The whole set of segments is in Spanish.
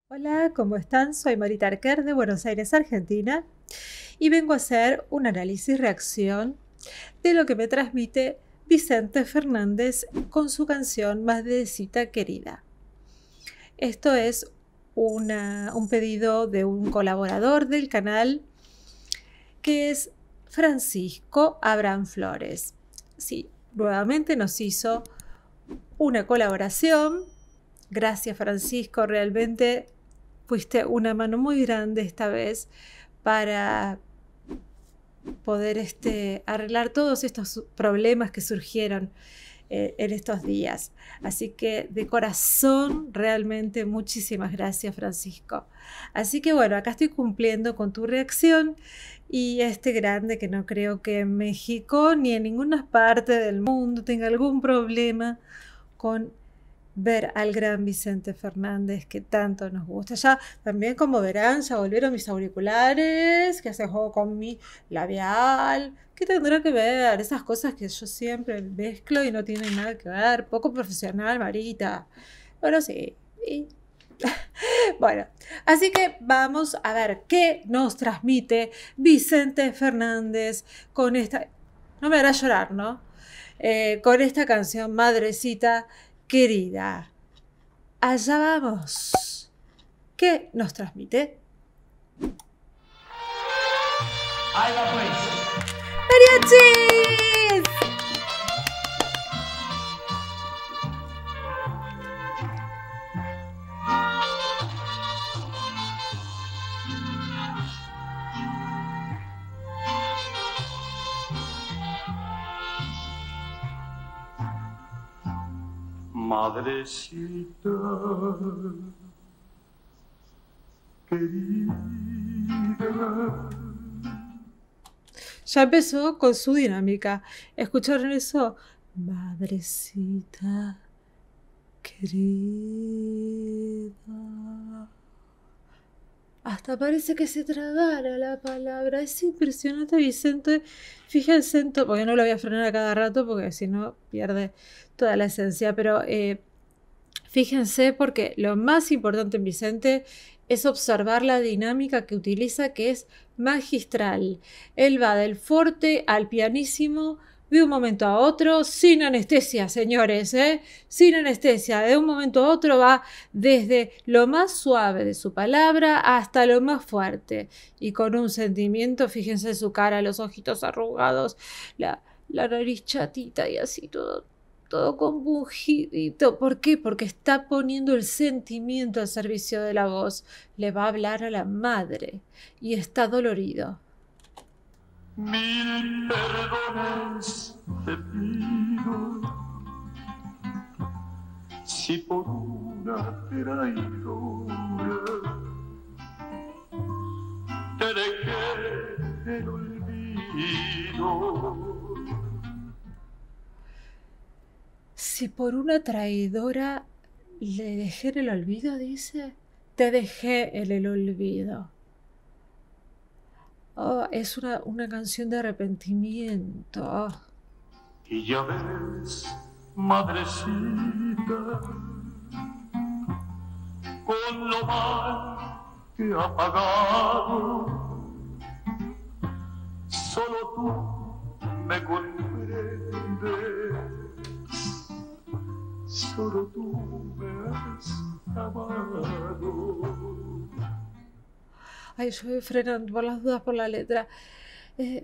Hola, ¿cómo están? Soy Marita Arquer de Buenos Aires, Argentina, y vengo a hacer un análisis-reacción de lo que me transmite Vicente Fernández con su canción Madrecita Querida. Esto es un pedido de un colaborador del canal que es Francisco Abraham Flores. Sí, nuevamente nos hizo una colaboración. Gracias, Francisco, realmente fuiste una mano muy grande esta vez para poder arreglar todos estos problemas que surgieron en estos días. Así que de corazón, realmente muchísimas gracias, Francisco. Así que bueno, acá estoy cumpliendo con tu reacción y este grande que no creo que en México ni en ninguna parte del mundo tenga algún problema con ver al gran Vicente Fernández que tanto nos gusta. Ya también, como verán, ya volvieron mis auriculares, que hace juego con mi labial. ¿Qué tendrá que ver? Esas cosas que yo siempre mezclo y no tienen nada que ver. Poco profesional, Marita. Bueno, sí. Bueno, así que vamos a ver qué nos transmite Vicente Fernández con esta... No me hará llorar, ¿no? Con esta canción Madrecita Querida. Allá vamos. ¿Qué nos transmite? Ahí va pues. ¡Mariachis! Madrecita querida. Ya empezó con su dinámica. ¿Escucharon eso? Madrecita querida. Hasta parece que se tragara la palabra. Es impresionante, Vicente. Fíjense en todo, porque no lo voy a frenar a cada rato, porque si no pierde toda la esencia. Pero fíjense, porque lo más importante en Vicente es observar la dinámica que utiliza, que es magistral. Él va del forte al pianísimo de un momento a otro, sin anestesia, señores, sin anestesia. De un momento a otro va desde lo más suave de su palabra hasta lo más fuerte. Y con un sentimiento, fíjense su cara, los ojitos arrugados, la nariz chatita y así todo compungidito. ¿Por qué? Porque está poniendo el sentimiento al servicio de la voz. Le va a hablar a la madre y está dolorido. Mil perdones te pido si por una traidora te dejé el olvido. Si por una traidora le dejé en el olvido, dice, te dejé en el olvido. Oh, es una canción de arrepentimiento. Oh. Y ya ves, madrecita, con lo mal que ha pagado, solo tú me comprendes, solo tú me has amado. Ay, yo voy frenando por las dudas por la letra. Ya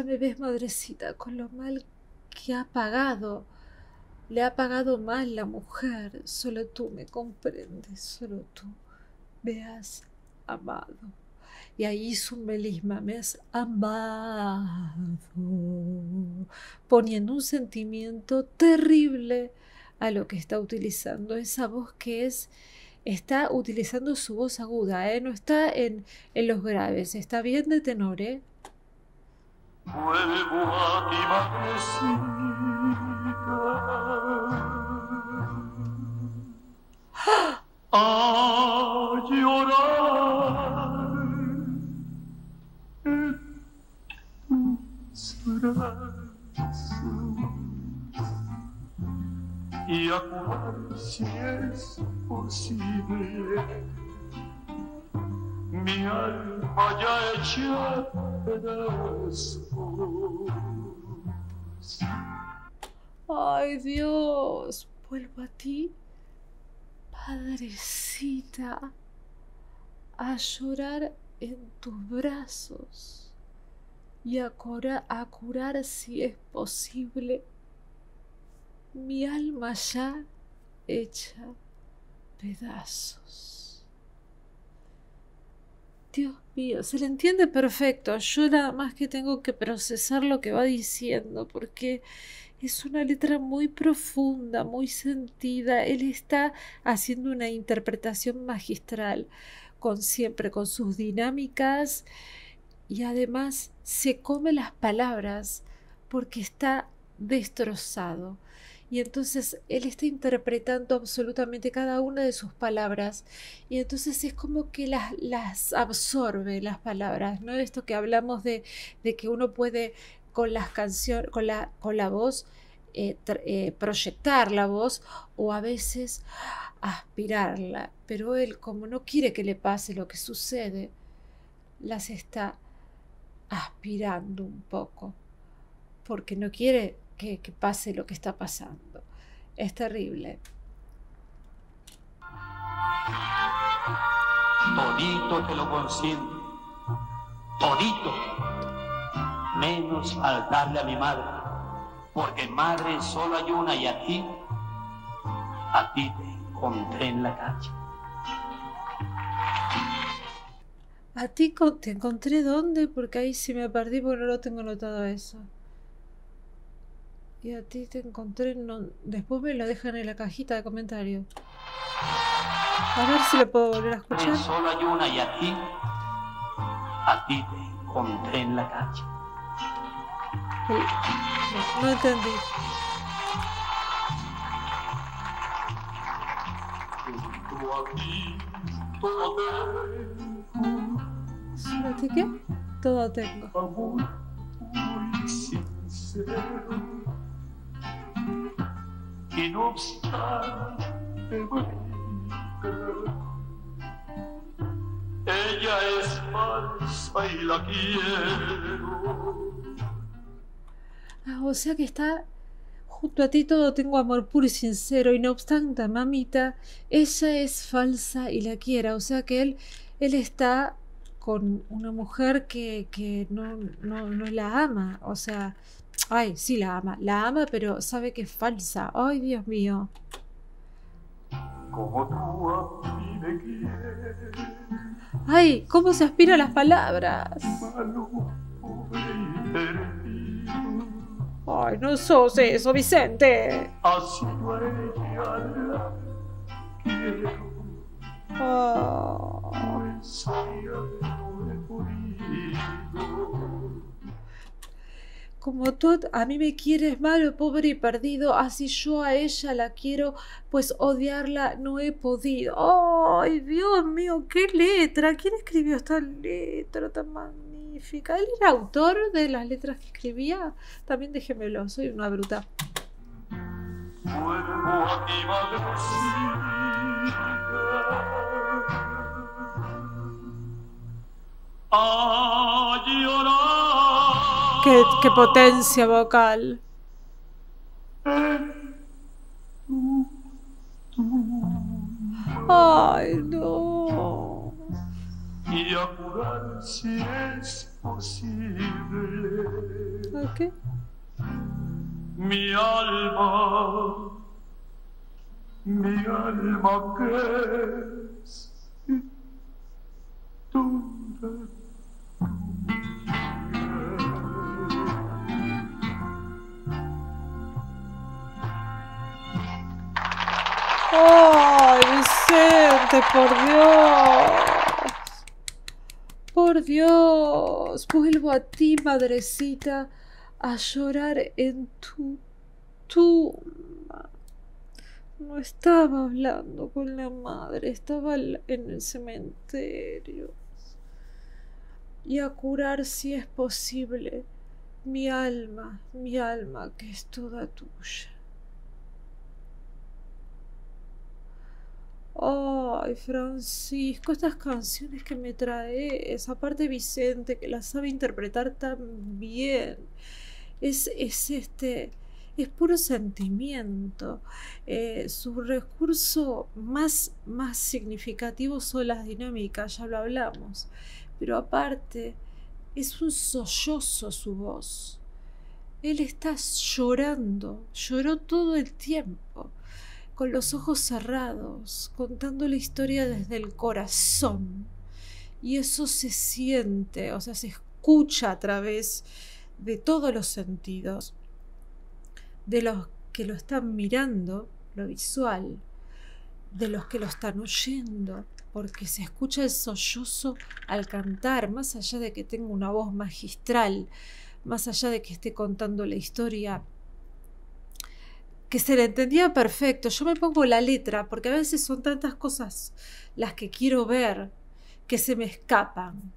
me ves, madrecita, con lo mal que ha pagado. Le ha pagado mal la mujer. Solo tú me comprendes, solo tú me has amado. Y ahí hizo un melisma, me has amado, poniendo un sentimiento terrible a lo que está utilizando. Esa voz que está utilizando su voz aguda, no está en los graves, está bien de tenor, Vuelvo a ti, madrecita, a llorar en tus brazos y a curar si es posible. Mi alma ya hecha pedazos. Ay, Dios, vuelvo a ti, padrecita, a llorar en tus brazos y a curar si es posible mi alma ya hecha pedazos. Dios mío, se le entiende perfecto. Yo nada más que tengo que procesar lo que va diciendo, porque es una letra muy profunda, muy sentida. Él está haciendo una interpretación magistral, siempre con sus dinámicas, y además se come las palabras porque está destrozado. Y entonces él está interpretando absolutamente cada una de sus palabras, y entonces es como que las absorbe las palabras, ¿no? Esto que hablamos de que uno puede con las canciones, con la voz, proyectar la voz, o a veces aspirarla, pero él, como no quiere que le pase lo que sucede, las está aspirando un poco, porque no quiere que pase lo que está pasando. Es terrible. Todito te lo consiento, todito, menos faltarle a mi madre, porque madre solo hay una, y a ti te encontré en la calle. ¿A ti te encontré dónde? Porque ahí sí me perdí, porque no lo tengo notado eso. Y a ti te encontré, no, después me lo dejan en la cajita de comentarios. A ver si lo puedo volver a escuchar. Solo hay una, y a ti te encontré en la calle. No entendí. ¿Solo a ti qué? Todo tengo. Amor muy sincero, y no obstante ella es falsa y la quiero. Ah, o sea que está junto a ti, todo tengo amor puro y sincero, y no obstante, mamita, ella es falsa y la quiera. O sea que él está con una mujer que no la ama. O sea, ay, sí la ama, pero sabe que es falsa. Ay, Dios mío. Como tú a mí me quieres. Ay, cómo se aspira a las palabras. Malo, pobre y perdido. Ay, no sos eso, Vicente. Así a ella la quiero. Oh. Pues ya no he podido. Como tú a mí me quieres malo, pobre y perdido, así yo a ella la quiero, pues odiarla no he podido. ¡Ay, Dios mío, qué letra! ¿Quién escribió esta letra tan magnífica? ¿Él era autor de las letras que escribía? También déjemelo, soy una bruta. Vuelvo a ti, madrecita, a llorar. ¡Qué potencia vocal! ¡Ay, no! Y a curar si es posible. ¿A qué? Mi alma que es dura. ¡Ay, Vicente, por Dios! Por Dios, vuelvo a ti, madrecita, a llorar en tu tumba. No estaba hablando con la madre, estaba en el cementerio. Y a curar si es posible mi alma que es toda tuya. Ay, Francisco, estas canciones que me traes, aparte Vicente, que las sabe interpretar tan bien, es puro sentimiento. Su recurso más significativo son las dinámicas, ya lo hablamos, pero aparte es un sollozo su voz. Él está llorando, lloró todo el tiempo, con los ojos cerrados, contando la historia desde el corazón. Y eso se siente, o sea, se escucha a través de todos los sentidos, de los que lo están mirando, lo visual, de los que lo están oyendo, porque se escucha el sollozo al cantar, más allá de que tenga una voz magistral, más allá de que esté contando la historia, que se le entendía perfecto. Yo me pongo la letra, porque a veces son tantas cosas las que quiero ver, que se me escapan.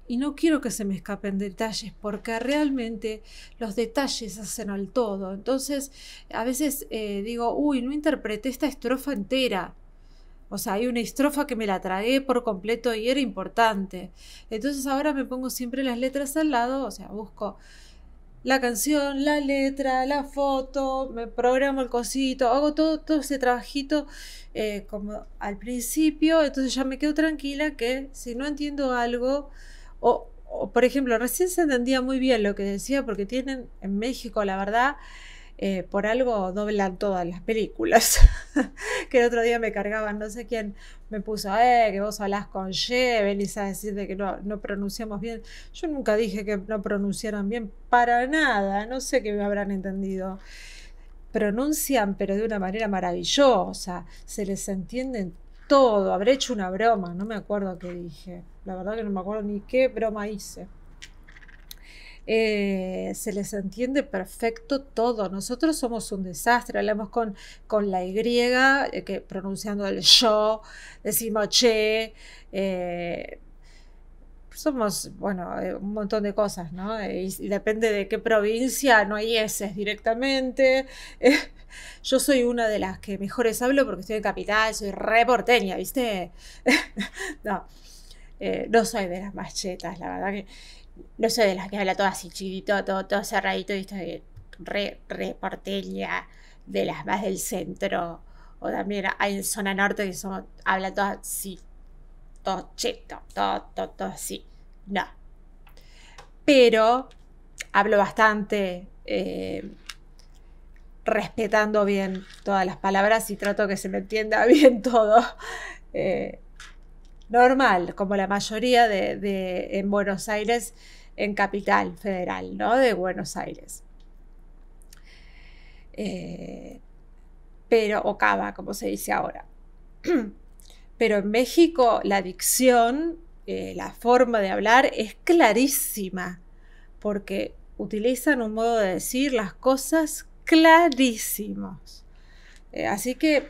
Y no quiero que se me escapen detalles, porque realmente los detalles hacen al todo. Entonces, a veces digo, uy, no interpreté esta estrofa entera. O sea, hay una estrofa que me la tragué por completo y era importante. Entonces ahora me pongo siempre las letras al lado, o sea, busco la canción, la letra, la foto, me programo el cosito, hago todo ese trabajito como al principio, entonces ya me quedo tranquila que si no entiendo algo, o por ejemplo, recién se entendía muy bien lo que decía, porque tienen en México, la verdad, por algo doblan todas las películas. Que el otro día me cargaban, no sé quién me puso, que vos hablás con Y, venís a decir de que no pronunciamos bien. Yo nunca dije que no pronunciaran bien, para nada, no sé qué me habrán entendido. Pronuncian, pero de una manera maravillosa, se les entiende todo. Habré hecho una broma, no me acuerdo qué dije, la verdad que no me acuerdo ni qué broma hice. Se les entiende perfecto todo. Nosotros somos un desastre, hablamos con la Y, que pronunciando el yo, decimos che, somos, bueno, un montón de cosas, ¿no? Y depende de qué provincia, no hay eses directamente. Yo soy una de las que mejores hablo porque estoy en capital, soy re porteña, ¿viste? No, no soy de las más chetas, la verdad que no soy de las que habla todo así chiquito, todo cerradito, ¿viste? Re porteña, de las más del centro, o también hay en zona norte que habla todo así, todo cheto, todo así. No. Pero hablo bastante, respetando bien todas las palabras y trato que se me entienda bien todo. Normal, como la mayoría en Buenos Aires, en Capital Federal, ¿no? De Buenos Aires. Pero, o Cava, como se dice ahora. Pero en México la dicción, la forma de hablar es clarísima, porque utilizan un modo de decir las cosas clarísimos. Así que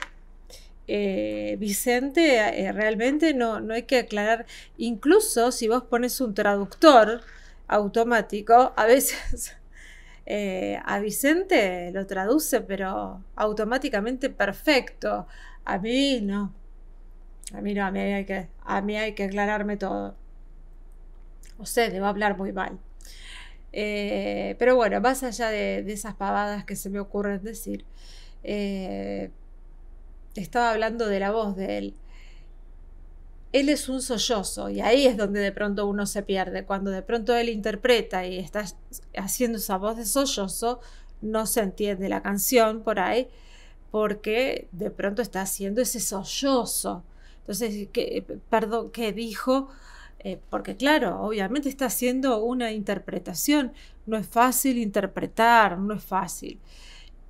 Vicente, realmente no hay que aclarar. Incluso si vos pones un traductor automático, a veces a Vicente lo traduce, pero automáticamente perfecto. A mí no. A mí no, a mí hay que aclararme todo. O sea, debo hablar muy mal. Pero bueno, más allá de esas pavadas que se me ocurren decir, estaba hablando de la voz de él. Él es un sollozo y ahí es donde de pronto uno se pierde. Cuando de pronto él interpreta y está haciendo esa voz de sollozo, no se entiende la canción por ahí, porque de pronto está haciendo ese sollozo. Entonces, ¿qué dijo? Porque claro, obviamente está haciendo una interpretación. No es fácil interpretar, no es fácil.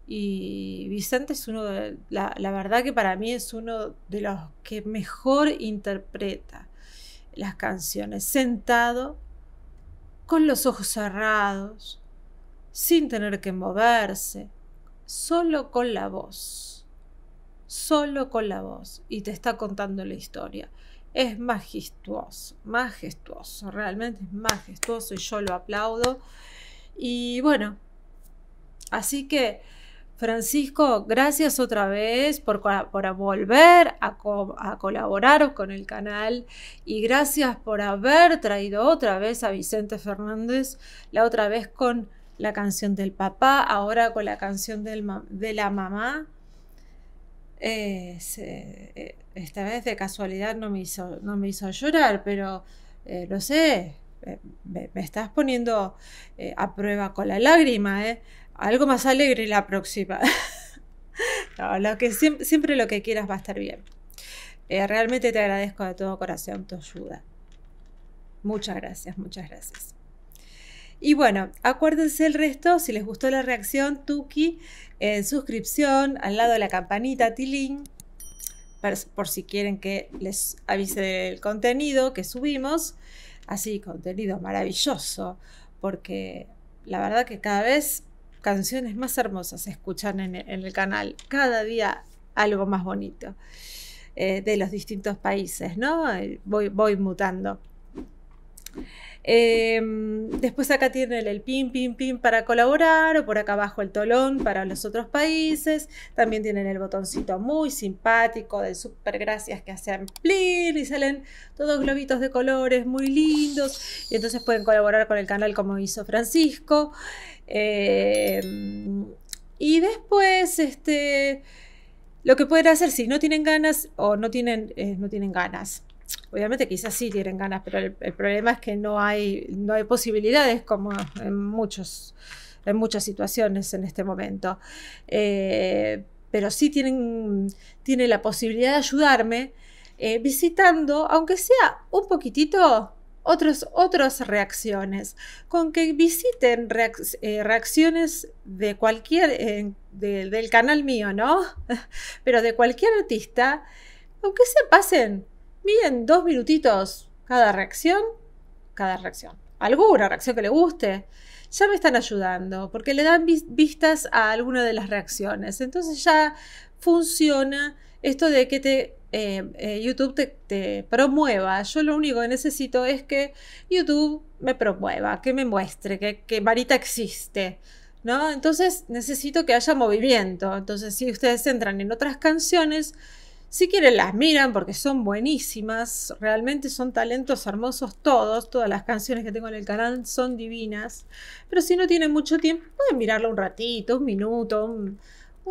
Y Vicente es uno de, la verdad que para mí es uno de los que mejor interpreta las canciones, sentado, con los ojos cerrados, sin tener que moverse, solo con la voz, y te está contando la historia. Es majestuoso, realmente es majestuoso y yo lo aplaudo. Y bueno, así que Francisco, gracias otra vez por volver a colaborar con el canal y gracias por haber traído otra vez a Vicente Fernández, la otra vez con la canción del papá, ahora con la canción de la mamá. Esta vez de casualidad no me hizo llorar, pero no sé, me estás poniendo a prueba con la lágrima, algo más alegre la próxima. No, siempre lo que quieras va a estar bien. Realmente te agradezco de todo corazón tu ayuda. Muchas gracias, muchas gracias. Y bueno, acuérdense el resto, si les gustó la reacción, tuki, suscripción, al lado de la campanita, tilín, por si quieren que les avise del contenido que subimos. Así, contenido maravilloso, porque la verdad que cada vez canciones más hermosas se escuchan en el canal, cada día algo más bonito, de los distintos países, ¿no? Voy mutando. Después acá tienen el pin, pin, pin para colaborar, o por acá abajo el tolón para los otros países. También tienen el botoncito muy simpático de super gracias que hacen plin y salen todos globitos de colores muy lindos. Y entonces pueden colaborar con el canal como hizo Francisco. Y después, lo que pueden hacer si no tienen ganas o no tienen ganas. Obviamente quizás sí tienen ganas, pero el problema es que no hay posibilidades como en muchas situaciones en este momento. Pero sí tienen la posibilidad de ayudarme visitando, aunque sea un poquitito, otras reacciones. Con que visiten reacciones de cualquier, del canal mío, ¿no? Pero de cualquier artista, aunque se pasen, miren 2 minutitos cada reacción, alguna reacción que le guste, ya me están ayudando, porque le dan vistas a alguna de las reacciones. Entonces ya funciona esto de que YouTube te promueva. Yo lo único que necesito es que YouTube me promueva, que me muestre que Marita existe, ¿no? Entonces necesito que haya movimiento. Entonces si ustedes entran en otras canciones, si quieren las miran porque son buenísimas, realmente son talentos hermosos todas las canciones que tengo en el canal son divinas, pero si no tienen mucho tiempo pueden mirarlo un ratito, un minuto, un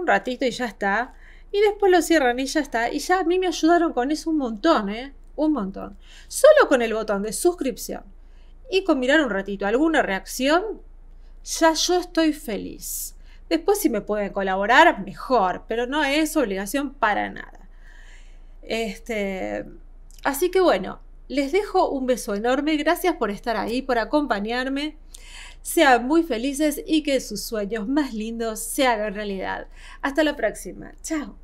ratito y ya está, y después lo cierran y ya está, y ya a mí me ayudaron con eso un montón, un montón, solo con el botón de suscripción y con mirar un ratito alguna reacción, ya yo estoy feliz. Después si me pueden colaborar, mejor, pero no es obligación para nada. Así que bueno, les dejo un beso enorme, gracias por estar ahí, por acompañarme, sean muy felices y que sus sueños más lindos se hagan realidad. Hasta la próxima, chao.